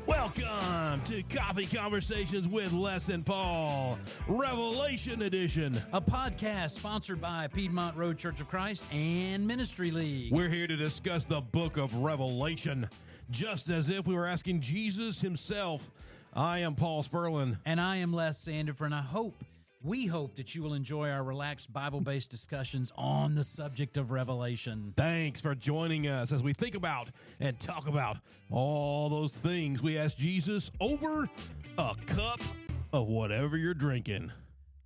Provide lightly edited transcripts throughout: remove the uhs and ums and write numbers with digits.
Welcome to Coffee Conversations with Les and Paul, Revelation Edition. A podcast sponsored by Piedmont Road Church of Christ and Ministry League. We're here to discuss the book of Revelation, just as if we were asking Jesus himself. I am Paul Sperlin. And I am Les Sandifer, and we hope that you will enjoy our relaxed Bible-based discussions on the subject of Revelation. Thanks for joining us as we think about and talk about all those things we ask Jesus over a cup of whatever you're drinking.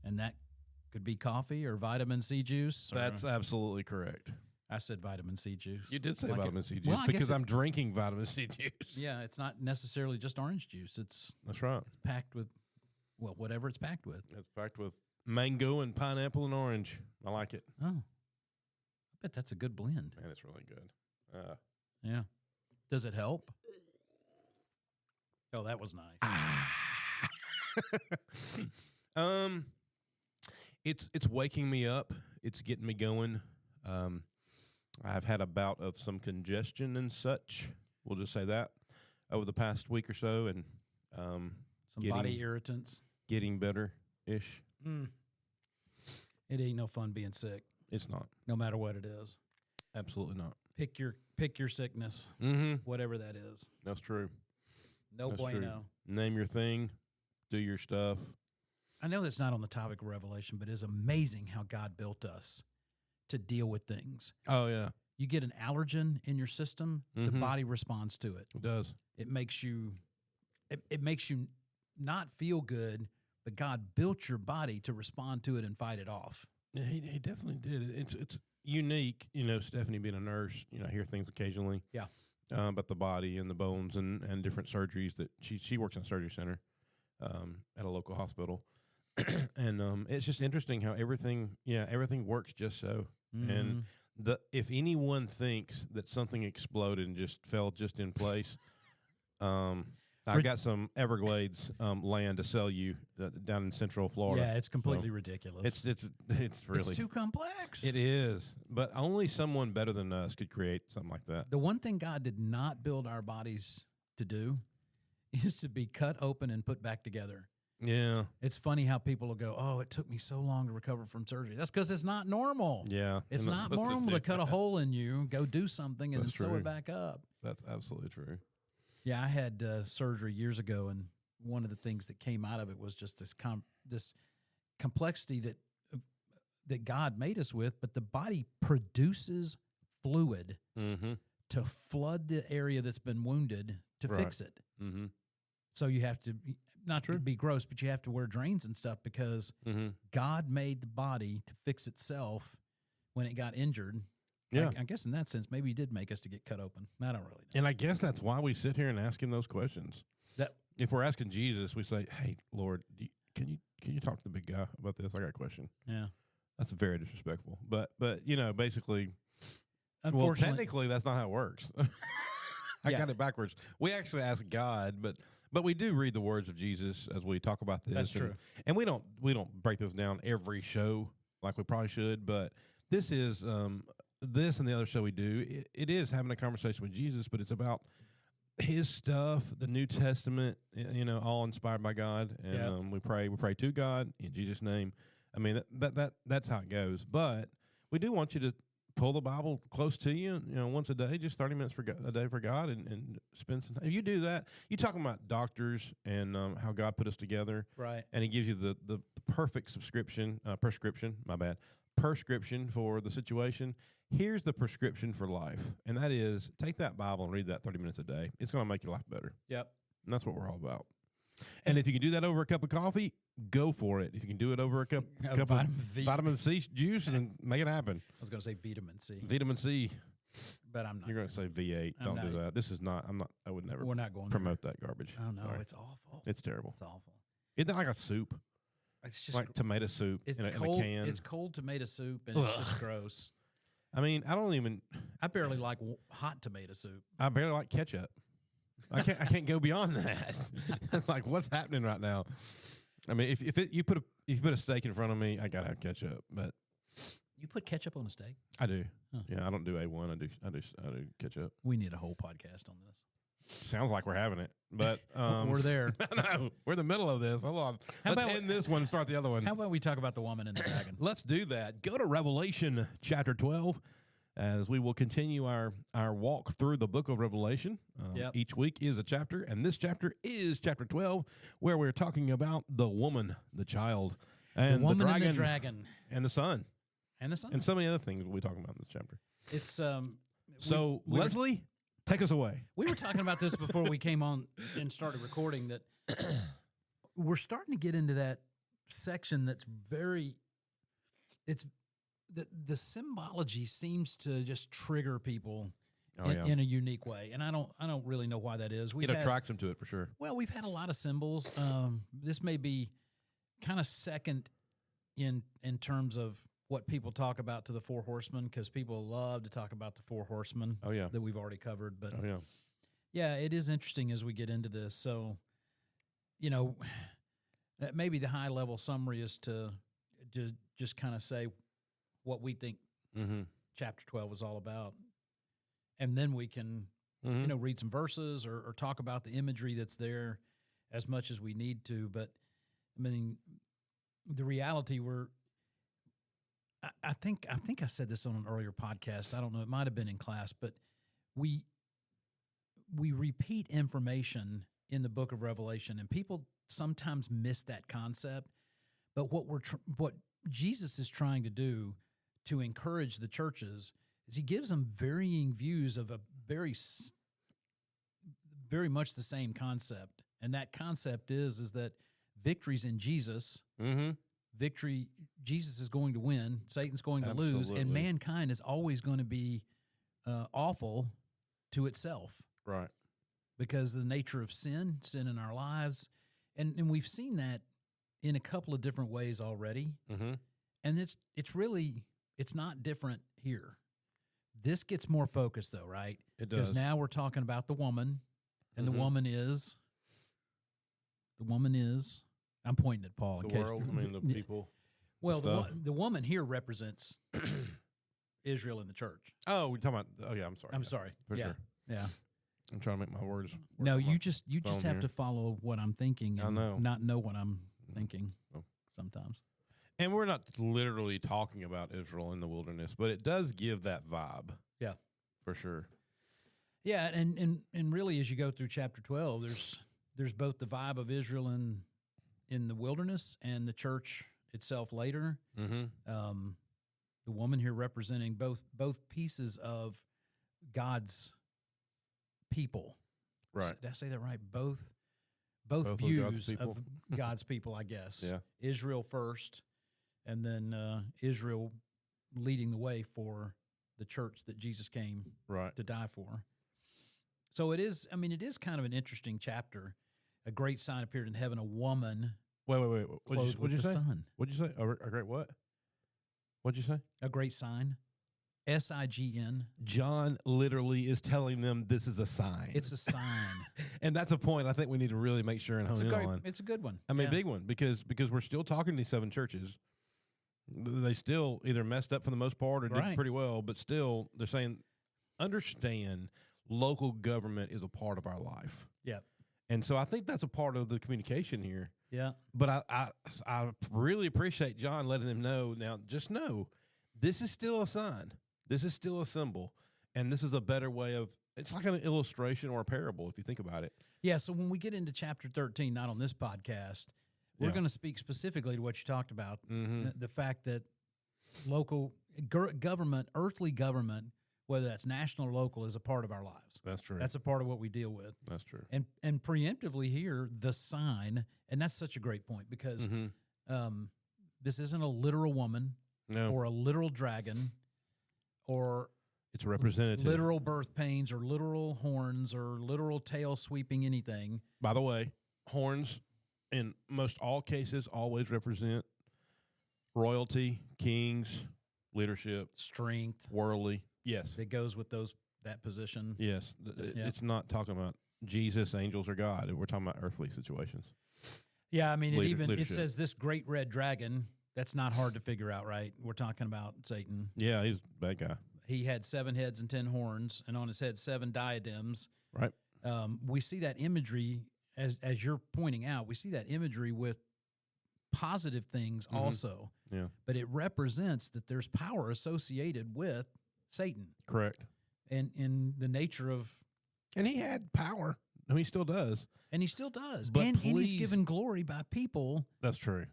And that could be coffee or vitamin C juice. That's absolutely correct. I said vitamin C juice. You did say Like vitamin it- C juice well, I because guess it- I'm drinking vitamin C juice. Yeah, it's not necessarily just orange juice. It's That's right. packed with, well, whatever it's packed with. It's packed with mango and pineapple and orange. I like it. Oh, I bet that's a good blend. Man, it's really good. Yeah. Does it help? Oh, that was nice. It's waking me up. It's getting me going. I've had a bout of some congestion and such. We'll just say that over the past week or so, and Some getting- body irritants. getting better-ish. It ain't no fun being sick, It's not. no matter what it is. Absolutely not. Pick your sickness, Mm-hmm. whatever that is. That's true. No That's bueno. true. Name your thing. Do your stuff. I know that's not on the topic of Revelation, but it's amazing how God built us to deal with things. Oh, yeah. You get an allergen in your system, the Mhm. body responds to it. It does. It makes you not feel good, but God built your body to respond to it and fight it off. Yeah, he definitely did. It's unique, Stephanie being a nurse, I hear things occasionally. Yeah. About the body and the bones and different surgeries that she works in a surgery center at a local hospital. And it's just interesting how everything works just so. And if anyone thinks that something exploded and just fell just in place, I've got some Everglades land to sell you down in Central Florida. Yeah, it's completely ridiculous. It's really It's too complex. it is, but only someone better than us could create something like that. The one thing God did not build our bodies to do is to be cut open and put back together. Yeah, It's funny how people will go, "Oh, it took me so long to recover from surgery." That's because it's not normal. yeah. It's You're not supposed normal do to cut a that. hole in you, go do something, and then That's sew true. it back up. That's absolutely true. Yeah, I had surgery years ago, and one of the things that came out of it was just this complexity that God made us with. But the body produces fluid Mm-hmm. to flood the area that's been wounded to Right. fix it. Mm-hmm. So you have to, not to be gross, but you have to wear drains and stuff because Mm-hmm. God made the body to fix itself when it got injured. Yeah. I guess in that sense, maybe He did make us to get cut open. I don't really know. And I guess that's why we sit here and ask him those questions. That If we're asking Jesus, we say, "Hey, Lord, can you talk to the big guy about this? I got a question." yeah. That's very disrespectful. But basically, well, Unfortunately, technically, that's not how it works. I Yeah. got it backwards. We actually ask God, but we do read the words of Jesus as we talk about this. That's and, true. And we don't break this down every show like we probably should. But this is this and the other show we do. It is having a conversation with Jesus, but it's about His stuff, the New Testament. All inspired by God, and Yep. we pray to God in Jesus' name. I mean that's how it goes. But we do want you to pull the Bible close to you, once a day, just 30 minutes a day for God, and spend some time. If you do that, you're talking about doctors and how God put us together, right. and He gives you the perfect prescription for the situation. Here's the prescription for life, and that is take that Bible and read that 30 minutes a day. It's going to make your life better, Yep. and that's what we're all about. And if you can do that over a cup of coffee, go for it. If you can do it over a cup of vitamin C juice, and make it happen. I was going to say vitamin C, Vitamin C. but I'm not. You're going to say V8. I'm Don't do not. that. This is not. I'm not. I would never We're not going promote that garbage. there. Oh no, Sorry. it's awful. It's terrible. It's awful. Isn't that like a soup? It's just Like tomato soup it's in a cold. can? It's cold tomato soup, and it's just gross. I mean, I don't even. I barely like hot tomato soup. I barely like ketchup. I can't go beyond that. Like, what's happening right now? I mean, if you put a steak in front of me, I gotta have ketchup. But You put ketchup on a steak? I do. Huh. Yeah, I don't do A1. I do ketchup. We need a whole podcast on this. Sounds like we're having it, but We're there. No, we're in the middle of this. Hold on. Let's end this one and start the other one. How about we talk about the woman and the dragon? Let's do that. Go to Revelation chapter 12 as we will continue our walk through the book of Revelation. Each week is a chapter, and this chapter is chapter 12, where we're talking about the woman, the child, and the woman the dragon, and the dragon. And the son. And the son. And so many other things we'll be talking about in this chapter. It's So, Leslie, take us away. We were talking about this before we came on and started recording, that we're starting to get into that section that's the symbology seems to just trigger people in a unique way. And I don't really know why that is. It attracts them to it for sure. Well, we've had a lot of symbols. This may be kind of second in terms of what people talk about to the four horsemen, because people love to talk about the four horsemen that we've already covered. But yeah, it is interesting as we get into this. So, maybe the high level summary is to just kind of say what we think chapter 12 is all about. And then we can, read some verses or talk about the imagery that's there as much as we need to. But I mean, the reality I think I said this on an earlier podcast. I don't know. It might have been in class, but we repeat information in the book of Revelation, and people sometimes miss that concept. But what Jesus is trying to do to encourage the churches is he gives them varying views of a very much the same concept, and that concept is that victory's in Jesus. Victory, Jesus is going to win, Satan's going to lose, and mankind is always going to be awful to itself. Right. Because of the nature of sin in our lives. And we've seen that in a couple of different ways already. And it's not different here. This gets more focused though, right? It does. Because now we're talking about the woman, and the woman is, I'm pointing at Paul. The world, the people. Well, the woman here represents Israel and the church. Oh, we're talking about, I'm sorry. I'm sorry. For sure. Yeah. I'm trying to make my words work. No, you just have to follow what I'm thinking and not know what I'm thinking sometimes. And we're not literally talking about Israel in the wilderness, but it does give that vibe. Yeah. For sure. Yeah, and really as you go through chapter 12, there's both the vibe of Israel in the wilderness and the church itself later. The woman here representing both pieces of God's people. Right. Did I say that right? Both views of God's people, I guess. Yeah. Israel first, and then Israel leading the way for the church that Jesus came to die for. So it is kind of an interesting chapter. A great sign appeared in heaven, a woman. Wait. What'd you say? Sun. What'd you say? A great what? What'd you say? A great sign. SIGN. John literally is telling them this is a sign. It's a sign. And that's a point I think we need to really make sure and hone in on. It's a good one. I mean, big one, because we're still talking to these 7 churches. They still either messed up for the most part or did pretty well, but still they're saying, understand local government is a part of our life. Yeah. And so I think that's a part of the communication here. Yeah. But I really appreciate John letting them know, now just know this is still a sign. This is still a symbol. And this is a better way of, it's like an illustration or a parable if you think about it. Yeah, so when we get into chapter 13, not on this podcast, we're going to speak specifically to what you talked about, the fact that local government, earthly government, whether that's national or local, is a part of our lives. That's true. That's a part of what we deal with. That's true. And preemptively here, the sign, and that's such a great point because this isn't a literal woman or a literal dragon or it's representative. Literal birth pains or literal horns or literal tail sweeping anything. By the way, horns in most all cases always represent royalty, kings, leadership, strength, worldly. Yes. It goes with that position. Yes. It's not talking about Jesus, angels, or God. We're talking about earthly situations. Yeah, I mean, it says this great red dragon, That's not hard to figure out, right? We're talking about Satan. Yeah, he's a bad guy. He had 7 heads and 10 horns, and on his head 7 diadems. Right. We see that imagery, as you're pointing out, we see that imagery with positive things also. Yeah. But it represents that there's power associated with Satan Correct. and in the nature of, And he had power. I mean, he still does. and he still does. But And he's please- given glory by people That's true.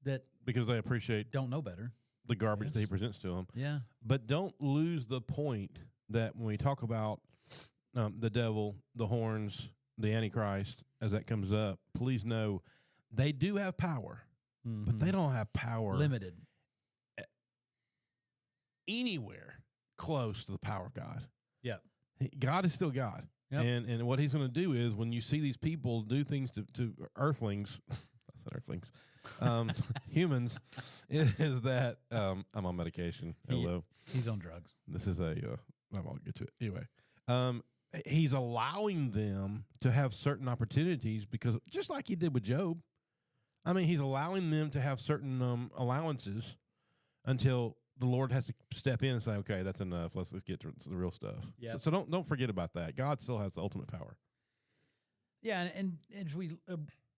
that Because they appreciate don't know better. the garbage that he Yes. presents to them. Yeah. But don't lose the point that when we talk about the devil, the horns, the Antichrist, as that comes up, please know they do have power, but they don't have power Limited. anywhere close to the power of God. Yeah. God is still God. Yep. And what he's going to do is when you see these people do things to earthlings, I said earthlings, humans, is that I'm on medication. Hello. He's on drugs. This is I'll get to it. Anyway, he's allowing them to have certain opportunities because just like he did with Job, I mean, he's allowing them to have certain allowances until the Lord has to step in and say, okay, that's enough. Let's get to the real stuff. Yeah. So don't forget about that. God still has the ultimate power. Yeah, and if we,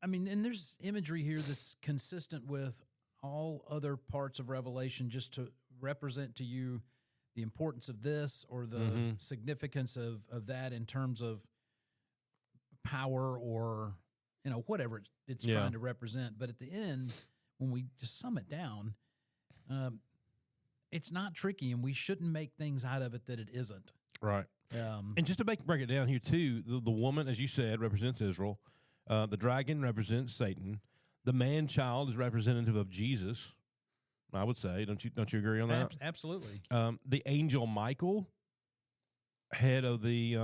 I mean, and there's imagery here that's consistent with all other parts of Revelation, just to represent to you the importance of this or the significance of that in terms of power or whatever it's trying to represent. But at the end, when we just sum it down, it's not tricky, and we shouldn't make things out of it that it isn't. Right. And just to break it down here too, the woman, as you said, represents Israel. The dragon represents Satan. The man-child is representative of Jesus. I would say, don't you agree on that? Absolutely. The angel Michael, head of the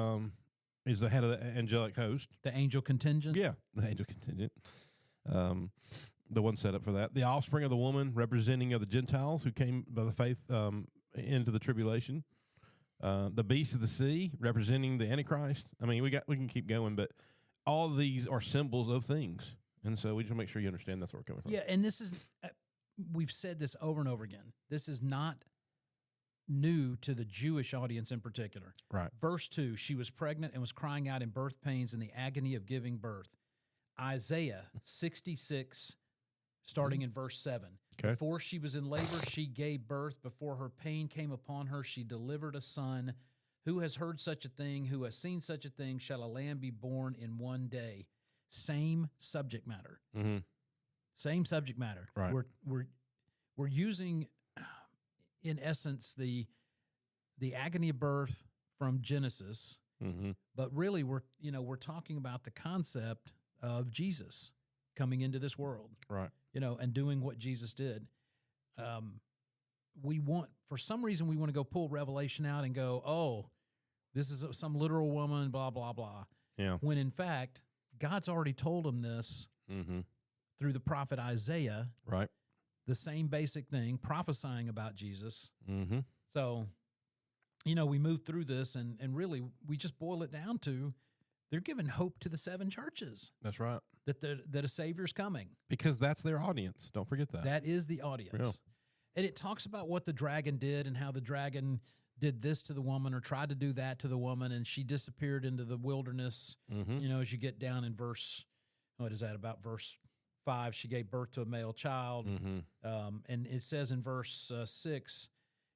is the head of the angelic host. The angel contingent. Yeah, the angel contingent. The one set up for that. The offspring of the woman, representing of the Gentiles who came by the faith into the tribulation. The beast of the sea, representing the Antichrist. I mean, we can keep going, but all of these are symbols of things, and so we just make sure you understand that's where we're coming from. Yeah, and this is we've said this over and over again. This is not new to the Jewish audience in particular. Right. Verse 2, she was pregnant and was crying out in birth pains in the agony of giving birth. Isaiah 66, starting in verse 7. Okay. Before she was in labor, she gave birth. Before her pain came upon her, she delivered a son. Who has heard such a thing? Who has seen such a thing? Shall a lamb be born in one day? Same subject matter. Mm-hmm. Same subject matter. Right. We're using, in essence, the agony of birth from Genesis, but really we're talking about the concept of Jesus coming into this world, Right. and doing what Jesus did. For some reason, we want to go pull Revelation out and go, oh, this is some literal woman, blah blah blah. Yeah. When in fact, God's already told him this through the prophet Isaiah. Right. The same basic thing, prophesying about Jesus. Mm-hmm. So, we move through this and really we just boil it down to they're giving hope to the 7 churches That's right. that a Savior's coming. Because that's their audience. Don't forget that. That is the audience. Yeah. And it talks about what the dragon did and how the dragon did this to the woman or tried to do that to the woman, and she disappeared into the wilderness. As you get down in verse 5, she gave birth to a male child. And it says in verse 6,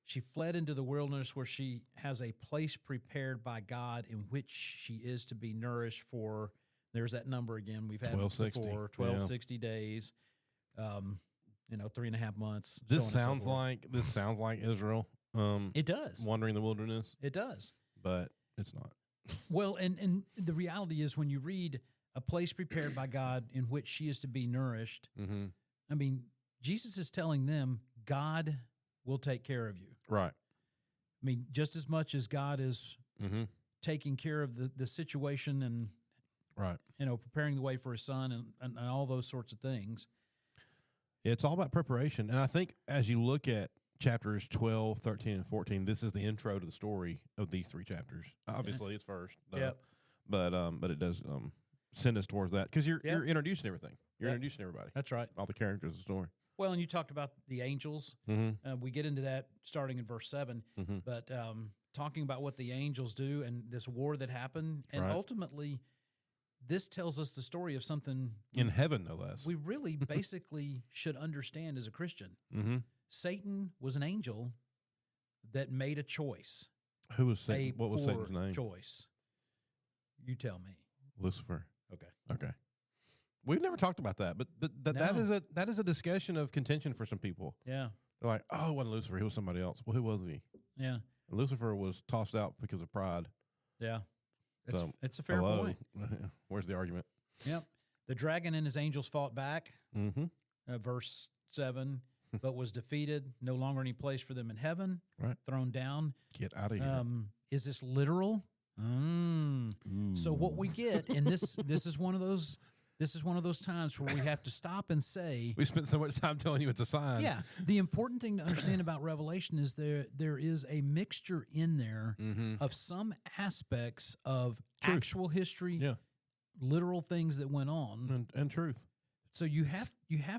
she fled into the wilderness where she has a place prepared by God in which she is to be nourished for, there's that number again, we've had 1260. before, 1260 days, 3.5 months. This so on and so sounds forth. like Israel. It does. Wandering the wilderness, It does. but it's not. Well, and the reality is when you read a place prepared by God in which she is to be nourished, I mean, Jesus is telling them God will take care of you. Right. I mean, just as much as God is taking care of the situation and Right. preparing the way for his son and all those sorts of things. Yeah, it's all about preparation. And I think as you look at chapters 12, 13, and 14, this is the intro to the story of these 3 chapters. Obviously, it's first. Yep. But it does send us towards that because you're introducing everything. You're Yep. introducing everybody, That's right. all the characters of the story. Well, and you talked about the angels. Mm-hmm. We get into that starting in verse 7, Mm-hmm. but talking about what the angels do and this war that happened, and Right. ultimately, this tells us the story of something In heaven, no less. we really basically should understand as a Christian. Mm-hmm. Satan was an angel that made a choice, Who was a Satan? What was poor Satan's name? choice. You tell me. Lucifer. Okay. Okay. We've never talked about that, but that No. that is a discussion of contention for some people. Yeah. They're like, oh, it wasn't Lucifer. He was somebody else. Well, who was he? Yeah. Lucifer was tossed out because of pride. Yeah. So, It's a fair Hello. point. Where's the argument? Yep. The dragon and his angels fought back, Mm-hmm. verse 7, but was defeated, no longer any place for them in heaven, Right. thrown down. Get out of here. Is this literal? So what we get, and this is one of those times where we have to stop and say, We spent so much time telling you it's a sign. yeah, the important thing to understand about Revelation is there is a mixture in there Mm-hmm. of some aspects of Truth. actual history, Yeah. literal things that went on. And truth. So you have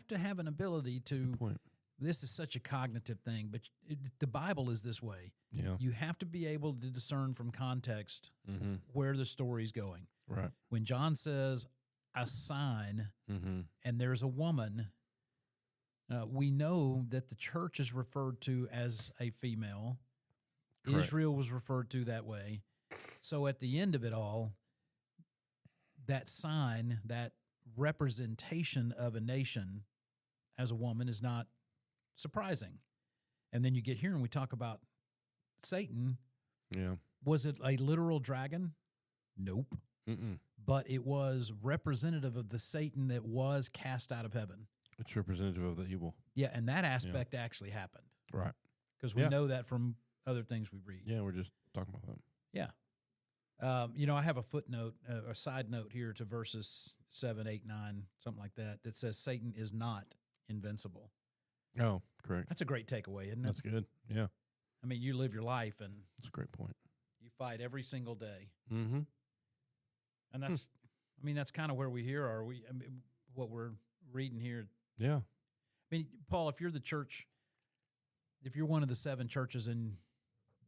to have an ability to. Good point. This is such a cognitive thing, but the Bible is this way. Yeah. You have to be able to discern from context Mm-hmm. where the story's going. Right. When John says a sign Mm-hmm. and there's a woman, we know that the church is referred to as a female. Correct. Israel was referred to that way. So at the end of it all, that sign, that representation of a nation as a woman is not surprising. And then you get here and we talk about Satan. Yeah. Was it a literal dragon? Nope. Mm-mm. But it was representative of the Satan that was cast out of heaven. It's representative of the evil. Yeah, and that aspect actually happened Right. because we Yeah. know that from other things we read. Yeah, we're just talking about that. Yeah. I have a footnote, a side note here to verses 7, 8, 9, something like that, that says Satan is not invincible. Oh, correct. That's a great takeaway, isn't it? That's good. Yeah. I mean, you live your life and That's a great point. you fight every single day. Mm-hmm. And that's kind of where we here are. What we're reading here. Yeah. I mean, Paul, if you're the church, if you're one of the 7 churches, and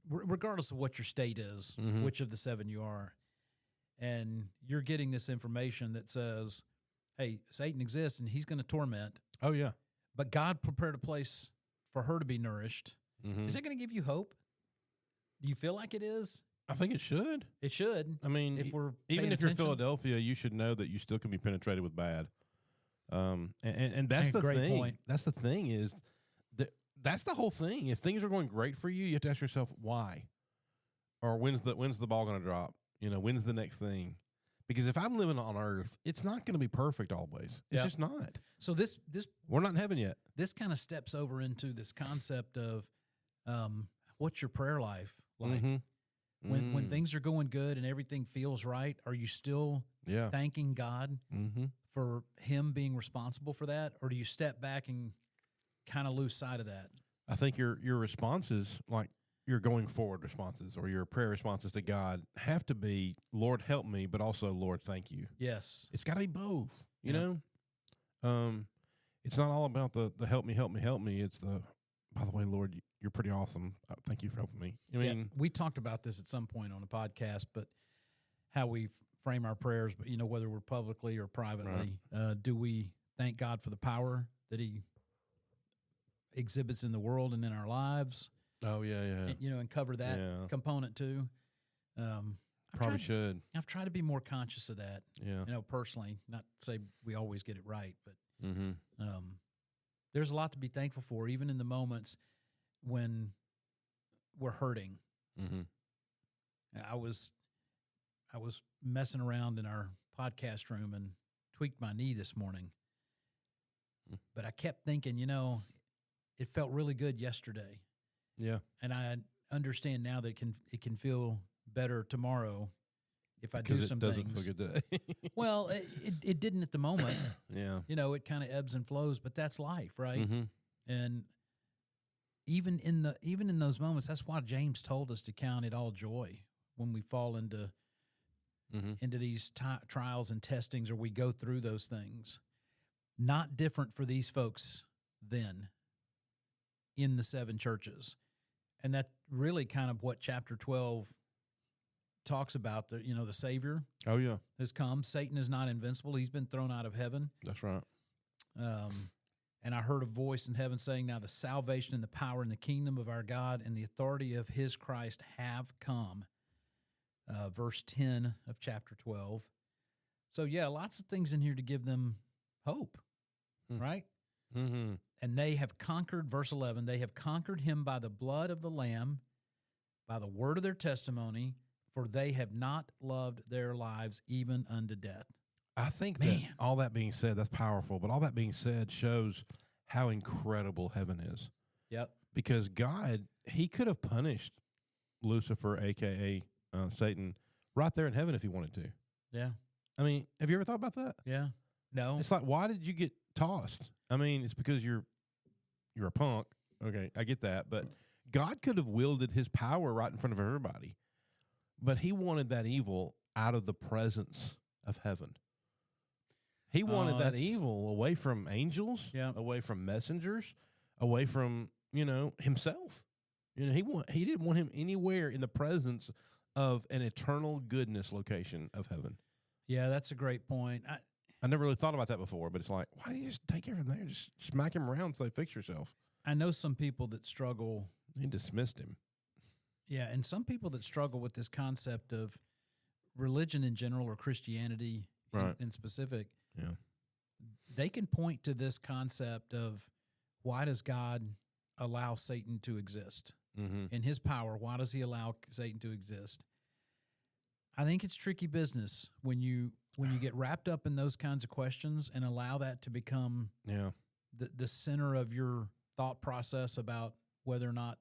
regardless of what your state is, Mhm. which of the 7 you are, and you're getting this information that says, hey, Satan exists and he's going to torment, Oh, yeah. but God prepared a place for her to be nourished. Mm-hmm. Is that going to give you hope? Do you feel like it is? I think it should. It should. I mean, If we're even paying if you're attention. Philadelphia, you should know that you still can be penetrated with bad. And that's the Great thing. point. That's the thing is that's the whole thing. If things are going great for you, you have to ask yourself why, or when's the ball going to drop? When's the next thing? Because if I'm living on Earth, it's not going to be perfect always. It's Yeah. just not. So this We're not in heaven yet. this kind of steps over into this concept of what's your prayer life like? Mhm. When things are going good and everything feels right, are you still Yeah. thanking God Mm-hmm. for him being responsible for that? Or do you step back and kind of lose sight of that? I think your responses, like your going forward responses or your prayer responses to God, have to be, Lord, help me, but also, Lord, thank you. Yes. It's got to be both, you Yeah. know? It's not all about the help me, help me, help me. It's the, by the way, Lord, you're pretty awesome. Thank you for helping me. I mean, we talked about this at some point on a podcast, but how we frame our prayers, but whether we're publicly or privately, do we thank God for the power that he exhibits in the world and in our lives? oh, yeah. And cover that Yeah. component too. Probably should. I've tried to be more conscious of that, Yeah. personally, not to say we always get it right, but Mm-hmm. there's a lot to be thankful for, even in the moments when we're hurting. Mm-hmm. I was messing around in our podcast room and tweaked my knee this morning, but I kept thinking, it felt really good yesterday. Yeah. And I understand now that it can feel better tomorrow if I do Because some it doesn't things. feel good today. Well, it didn't at the moment. Yeah. It kind of ebbs and flows, but that's life, right? Mm-hmm. And even in those moments, that's why James told us to count it all joy when we fall into Mm-hmm. these trials and testings, or we go through those things. Not different for these folks then in the 7 churches. And that really kind of what chapter 12 talks about. The Savior Oh yeah, has come. Satan is not invincible. He's been thrown out of heaven. that's right. And I heard a voice in heaven saying, now the salvation and the power and the kingdom of our God and the authority of his Christ have come. Verse 10 of chapter 12. So, yeah, lots of things in here to give them hope, right? Mm-hmm. And they have conquered, verse 11, they have conquered him by the blood of the Lamb, by the word of their testimony, for they have not loved their lives even unto death. I think that all that being said, that's powerful. But all that being said shows how incredible heaven is. Yep. Because God, he could have punished Lucifer, a.k.a. Satan, right there in heaven if he wanted to. Yeah. I mean, have you ever thought about that? Yeah. No. It's like, why did you get tossed? I mean, it's because you're a punk. Okay, I get that. But God could have wielded his power right in front of everybody. But he wanted that evil out of the presence of heaven. He wanted that evil away from angels, away from messengers, away from, himself. He didn't want him anywhere in the presence of an eternal goodness location of heaven. Yeah, that's a great point. I never really thought about that before, but it's like, why don't you just take him there? Just smack him around and say, fix yourself. I know some people that struggle. He dismissed him. Yeah, and some people that struggle with this concept of religion in general or Christianity in specific. Yeah. They can point to this concept of why does God allow Satan to exist? Mm-hmm. In his power, why does he allow Satan to exist? I think it's tricky business when you get wrapped up in those kinds of questions and allow that to become the center of your thought process about whether or not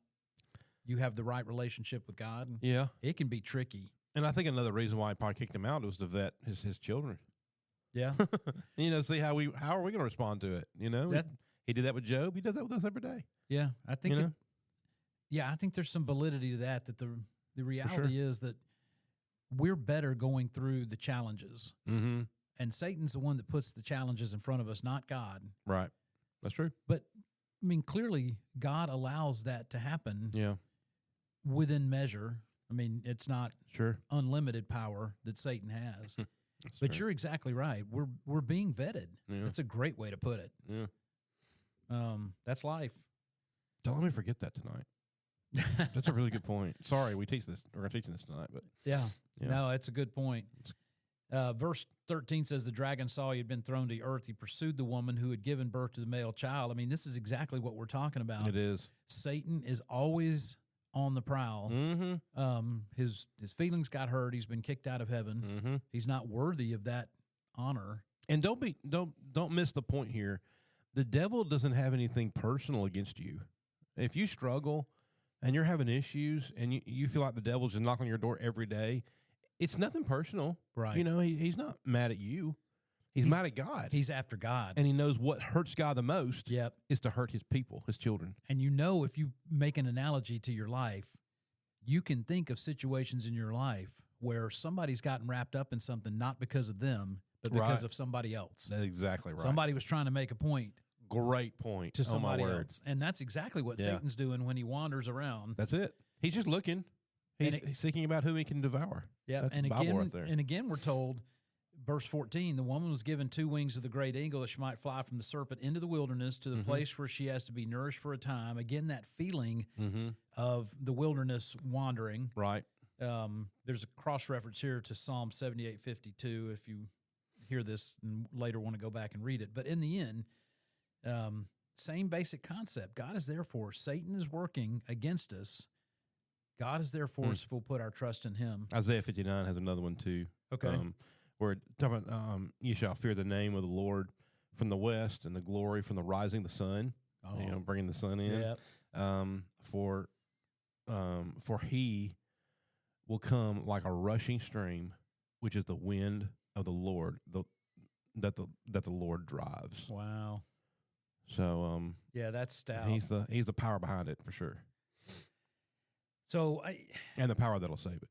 you have the right relationship with God. Yeah. It can be tricky. And I think another reason why he probably kicked him out was to vet his children. Yeah. See how are we going to respond to it? He did that with Job. He does that with us every day. Yeah. I think I think there's some validity to that the reality is that we're better going through the challenges. Mm-hmm. And Satan's the one that puts the challenges in front of us, not God. Right. That's true. But I mean, clearly God allows that to happen. Yeah. Within measure. I mean, it's not unlimited power that Satan has. But you're exactly right. We're being vetted. Yeah. That's a great way to put it. Yeah. That's life. Don't let me forget that tonight. That's a really good point. Sorry, we're teaching this tonight, but No, it's a good point. Verse 13 says, the dragon saw he had been thrown to the earth. He pursued the woman who had given birth to the male child. I mean, this is exactly what we're talking about. It is. Satan is always on the prowl. Mm-hmm. His feelings got hurt. He's been kicked out of heaven. Mm-hmm. He's not worthy of that honor. And don't miss the point here. The devil doesn't have anything personal against you. If you struggle and you're having issues and you feel like the devil's just knocking on your door every day, it's nothing personal. Right. He's not mad at you. He's mad at God. He's after God. And he knows what hurts God the most is to hurt his people, his children. And if you make an analogy to your life, you can think of situations in your life where somebody's gotten wrapped up in something not because of them, but because of somebody else. That's exactly right. Somebody was trying to make a point. Great point. To somebody else. And that's exactly what Satan's doing when he wanders around. That's it. He's just looking. He's seeking about who he can devour. Yeah. That's And the Bible right there. again, we're told, verse 14, the woman was given 2 wings of the great eagle that she might fly from the serpent into the wilderness to the place where she has to be nourished for a time. Again, that feeling of the wilderness wandering. Right. There's a cross-reference here to Psalm 78:52 if you hear this and later want to go back and read it. But in the end, same basic concept. God is there for us. Satan is working against us. God is there for us if we'll put our trust in him. Isaiah 59 has another one too. Okay. Where talking about you shall fear the name of the Lord from the west and the glory from the rising of the sun. Oh. Bringing the sun in. Yep. For he will come like a rushing stream, which is the wind of the Lord, that the Lord drives. Wow. So that's stout. He's the power behind it for sure. So and the power that'll save it.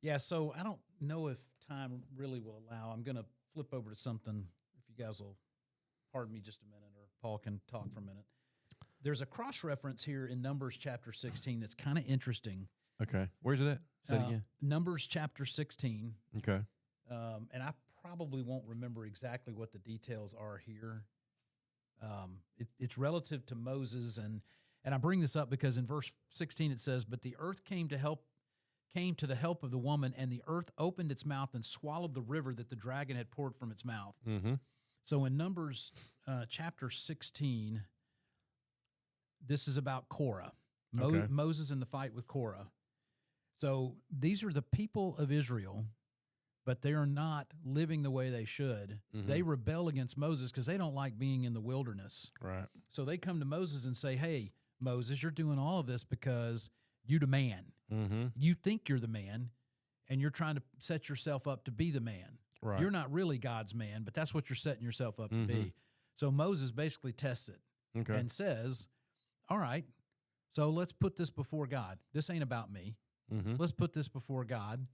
Yeah, so I don't know if time really will allow. I'm going to flip over to something, if you guys will pardon me just a minute. Paul can talk for a minute. There's a cross reference here in Numbers chapter 16 that's kind of interesting. Okay. Where's it at? Say it again. Numbers chapter 16. Okay. And I probably won't remember exactly what the details are here. It's relative to Moses, and I bring this up because in verse 16 it says, "But the earth came to the help of the woman, and the earth opened its mouth and swallowed the river that the dragon had poured from its mouth." Mm-hmm. So in Numbers chapter 16, this is about Korah, Okay. Moses in the fight with Korah. So these are the people of Israel, but they are not living the way they should. Mhm. They rebel against Moses because they don't like being in the wilderness. Right. So they come to Moses and say, "Hey, Moses, you're doing all of this because you the man. Mm-hmm. You think you're the man, and you're trying to set yourself up to be the man. Right. You're not really God's man, but that's what you're setting yourself up to Mhm. be." So Moses basically tests it Okay. and says, "All right, so let's put this before God. This ain't about me. Mm-hmm. Let's put this before God.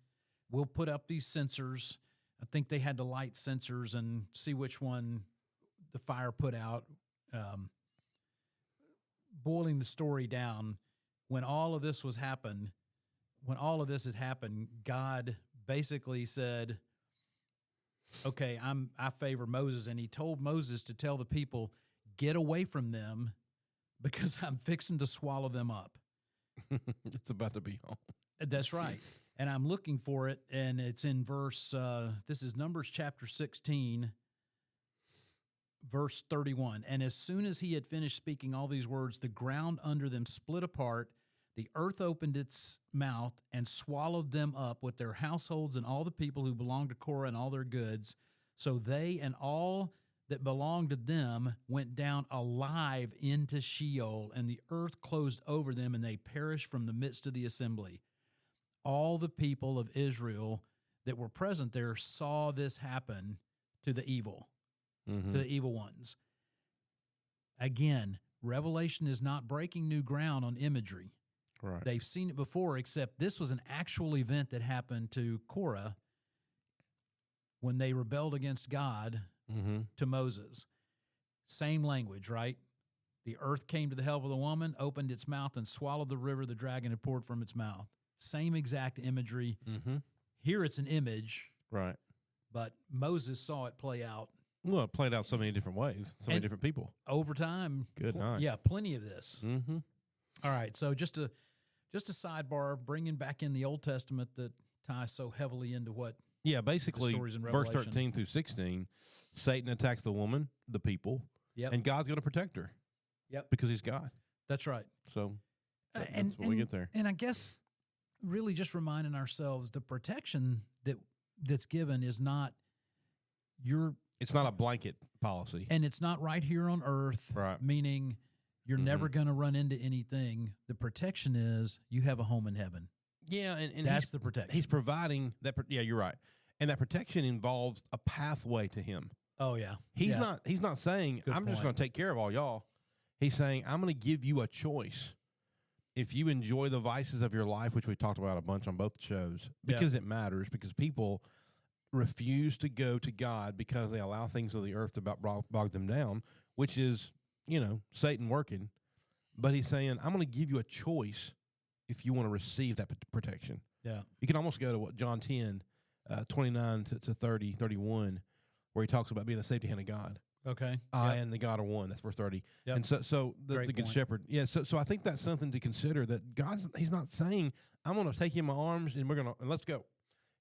We'll put up these sensors." I think they had to light sensors and see which one the fire put out. Boiling the story down, when all of this had happened, God basically said, "Okay, I favor Moses," and he told Moses to tell the people, "Get away from them, because I'm fixing to swallow them up." It's about to be home. That's right. And I'm looking for it, and it's in verse, this is Numbers chapter 16, verse 31. "And as soon as he had finished speaking all these words, the ground under them split apart, the earth opened its mouth and swallowed them up with their households and all the people who belonged to Korah and all their goods. So they and all that belonged to them went down alive into Sheol, and the earth closed over them, and they perished from the midst of the assembly." All the people of Israel that were present there saw this happen to the evil, Mm-hmm. to the evil ones. Again, Revelation is not breaking new ground on imagery. Right. They've seen it before, except this was an actual event that happened to Korah when they rebelled against God Mm-hmm. to Moses. Same language, right? The earth came to the help of the woman, opened its mouth, and swallowed the river the dragon had poured from its mouth. Same exact imagery. Mm-hmm. Here it's an image, Right. but Moses saw it play out Well, it played out so many different ways, so many And- different people. over time. Good night. Yeah, plenty of this. Mm-hmm. All right, so just a sidebar, bringing back in the Old Testament that ties so heavily into what. Yeah, basically, stories in verse Revelation. 13 through 16, Satan attacks the woman, the people, Yep. and God's going to protect her. Yep. Because he's God. That's right. So that's And when we get there. And I guess really just reminding ourselves the protection that's given is not It's not a blanket policy. and it's not right here on earth, Right. meaning you're never going to run into anything. The protection is you have a home in heaven. Yeah, and That's the protection. he's providing that. Yeah, you're right. And that protection involves a pathway to him. Oh, yeah. He's Yeah. not saying, Good I'm just point. going to take care of all y'all. He's saying, I'm going to give you a choice. If you enjoy the vices of your life, which we talked about a bunch on both shows, because it matters, because people refuse to go to God because they allow things of the earth to bog them down, which is, Satan working. But he's saying, I'm going to give you a choice if you want to receive that protection. Yeah. You can almost go to what John 10, 29 to 30, 31, where he talks about being the safety hand of God. Okay. I Yep. and the God are one. That's verse 30. Yep. And so the Great good point. shepherd. Yeah. So I think that's something to consider, that he's not saying, I'm going to take you in my arms and let's go.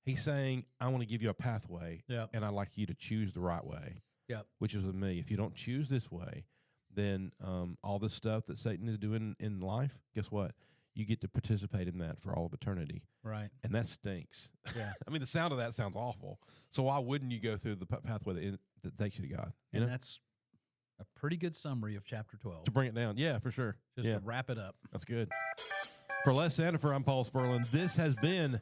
He's saying, I want to give you a pathway. Yep. And I'd like you to choose the right way. Yep. Which is with me. If you don't choose this way, then all this stuff that Satan is doing in life, guess what? You get to participate in that for all of eternity. Right. And that stinks. Yeah. I mean, the sound of that sounds awful. So why wouldn't you go through the pathway that takes you to God? You And know? that's a pretty good summary of chapter 12. To bring it down. Yeah, for sure. Just Yeah, to wrap it up. that's good. For Les Sandifer, I'm Paul Sperlin. This has been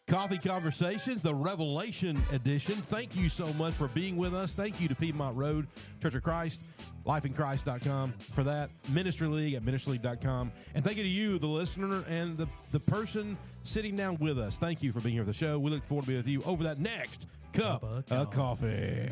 Coffee Conversations, the Revelation edition. Thank you so much for being with us. Thank you to Piedmont Road, Church of Christ, lifeinchrist.com for that, Ministry League at ministryleague.com. And thank you to you, the listener, and the person sitting down with us. Thank you for being here for the show. We look forward to being with you over that next cup of coffee.